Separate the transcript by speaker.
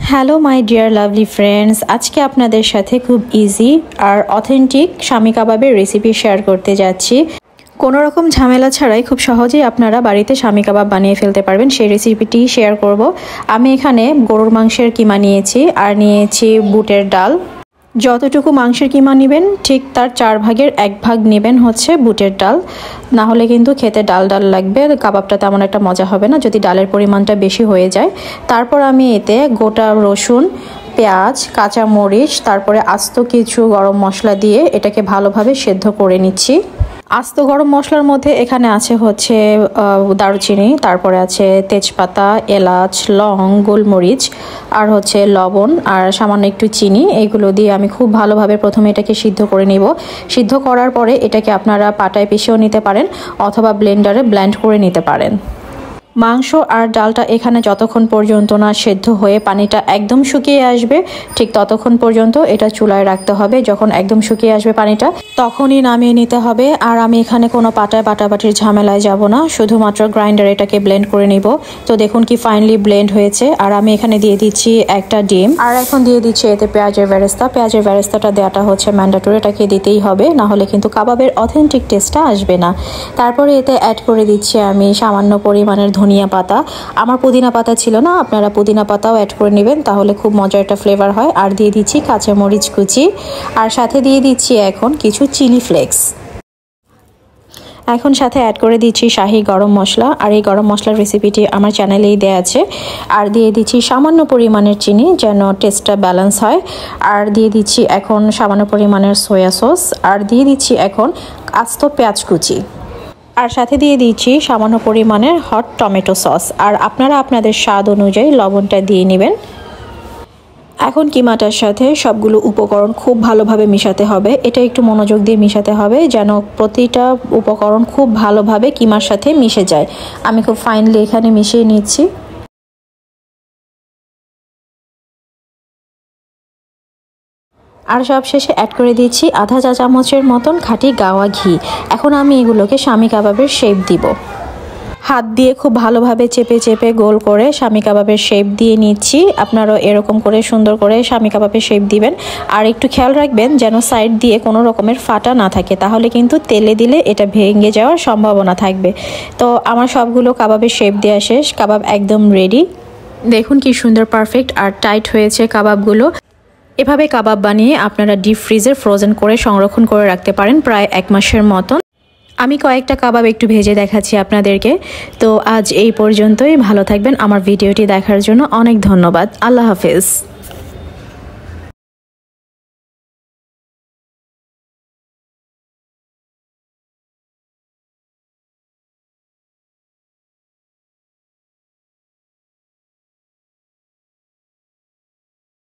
Speaker 1: Hello my dear lovely friends, আজকে আপনাদের সাথে খুব ইজি আর অথেন্টিক শামি কাবাবের রেসিপি শেয়ার করতে যাচ্ছি। কোনো রকম ঝামেলা ছাড়াই খুব সহজেই আপনারা বাড়িতে শামি কাবাব বানিয়ে ফেলতে পারবেন, সেই রেসিপিটি শেয়ার করব। আমি এখানে গরুর মাংসের কিমা নিয়েছি আর নিয়েছি বুটের ডাল। যতটুকু মাংসের কিমা নেবেন ঠিক তার 4 ভাগের 1 ভাগ নেবেন হচ্ছে বুটের ডাল, না হলে কিন্তু খেতে ডাল ডাল লাগবে, কাবাবটা তেমন একটা মজা হবে না যদি ডালের পরিমাণটা বেশি হয়ে যায়। তারপর আমি এতে গোটা রসুন, পেঁয়াজ, কাঁচা মরিচ, তারপরে আস্ত কিছু গরম মশলা দিয়ে এটাকে ভালোভাবে সেদ্ধ করে নিচ্ছি। আস্ত গরম মশলার মধ্যে এখানে আছে হচ্ছে দারুচিনি, তারপরে আছে তেজপাতা, এলাচ, লং, গোলমরিচ আর হচ্ছে লবণ আর সামান্য একটু চিনি। এগুলো দিয়ে আমি খুব ভালোভাবে প্রথমে এটাকে সিদ্ধ করে নিব। সিদ্ধ করার পরে এটাকে আপনারা পাটায় পিষেও নিতে পারেন অথবা ব্লেন্ডারে ব্লেন্ড করে নিতে পারেন। মাংস আর ডালটা এখানে যতক্ষণ পর্যন্ত না সেদ্ধ হয়ে পানিটা একদম শুকিয়ে আসবে ঠিক ততক্ষণ পর্যন্ত এটা চুলায় রাখতে হবে। যখন একদম শুকিয়ে আসবে পানিটা তখনই নামিয়ে নিতে হবে। আর আমি এখানে কোনো পাটায় বাটাবাটির ঝামেলায় যাব না, শুধুমাত্র গ্রাইন্ডারে এটাকে ব্লেন্ড করে নিব। তো দেখুন কি ফাইনলি ব্লেন্ড হয়েছে। আর আমি এখানে দিয়ে দিচ্ছি একটা ডিম, আর এখন দিয়ে দিচ্ছি এতে পেঁয়াজের বেরেস্তা। পেঁয়াজের বেরেস্তাটা দেওয়াটা হচ্ছে ম্যান্ডেটরি, এটাকে দিতেই হবে, না হলে কিন্তু কাবাবের অথেন্টিক টেস্টটা আসবে না। তারপরে এতে অ্যাড করে দিচ্ছি আমি সামান্য পরিমাণের ধনিয়া পাতা। আমার পুদিনা পাতা ছিল না, আপনারা পুদিনা পাতাও অ্যাড করে নেবেন, তাহলে খুব মজার একটা ফ্লেভার হয়। আর দিয়ে দিচ্ছি কাঁচা মরিচ কুচি, আর সাথে দিয়ে দিচ্ছি এখন কিছু চিলি ফ্লেক্স। এখন সাথে অ্যাড করে দিচ্ছি শাহি গরম মশলা, আর এই গরম মশলার রেসিপিটি আমার চ্যানেলেই দেওয়া আছে। আর দিয়ে দিচ্ছি সামান্য পরিমাণের চিনি যেন টেস্টটা ব্যালেন্স হয়। আর দিয়ে দিচ্ছি এখন সামান্য পরিমাণের সয়া সস, আর দিয়ে দিচ্ছি এখন আস্ত পেঁয়াজ কুচি, আর সাথে দিয়ে দিচ্ছি সামান্য পরিমাণের হট টমেটো সস। আর আপনারা আপনাদের স্বাদ অনুযায়ী লবণটা দিয়ে নেবেন। এখন কিমাটার সাথে সবগুলো উপকরণ খুব ভালোভাবে মিশাতে হবে। এটা একটু মনোযোগ দিয়ে মিশাতে হবে যেন প্রতিটা উপকরণ খুব ভালোভাবে কিমার সাথে মিশে যায়। আমি খুব ফাইনলি এখানে মিশিয়ে নিচ্ছি। আর সবশেষে অ্যাড করে দিচ্ছি আধা চা চামচের মতন খাঁটি গাওয়া ঘি। এখন আমি এগুলোকে শামি কাবাবের শেপ দিব। হাত দিয়ে খুব ভালোভাবে চেপে চেপে গোল করে শামি কাবাবের শেপ দিয়ে নিচ্ছি। আপনারাও এরকম করে সুন্দর করে শামি কাবাবের শেপ দিবেন। আর একটু খেয়াল রাখবেন যেন সাইড দিয়ে কোনো রকমের ফাটা না থাকে, তাহলে কিন্তু তেলে দিলে এটা ভেঙে যাওয়ার সম্ভাবনা থাকবে। তো আমার সবগুলো কাবাবের শেপ দেওয়া শেষ, কাবাব একদম রেডি। দেখুন কি সুন্দর পারফেক্ট আর টাইট হয়েছে কাবাবগুলো। এভাবে কাবাব বানিয়ে আপনারা ডিপ ফ্রিজে ফ্রোজেন করে সংরক্ষণ করে রাখতে পারেন প্রায় 1 মাসের মতন। আমি কয়েকটা কাবাব একটু ভেজে দেখাচ্ছি আপনাদেরকে। তো আজ এই পর্যন্তই, ভালো থাকবেন। আমার ভিডিওটি দেখার জন্য অনেক ধন্যবাদ। আল্লাহ হাফেজ।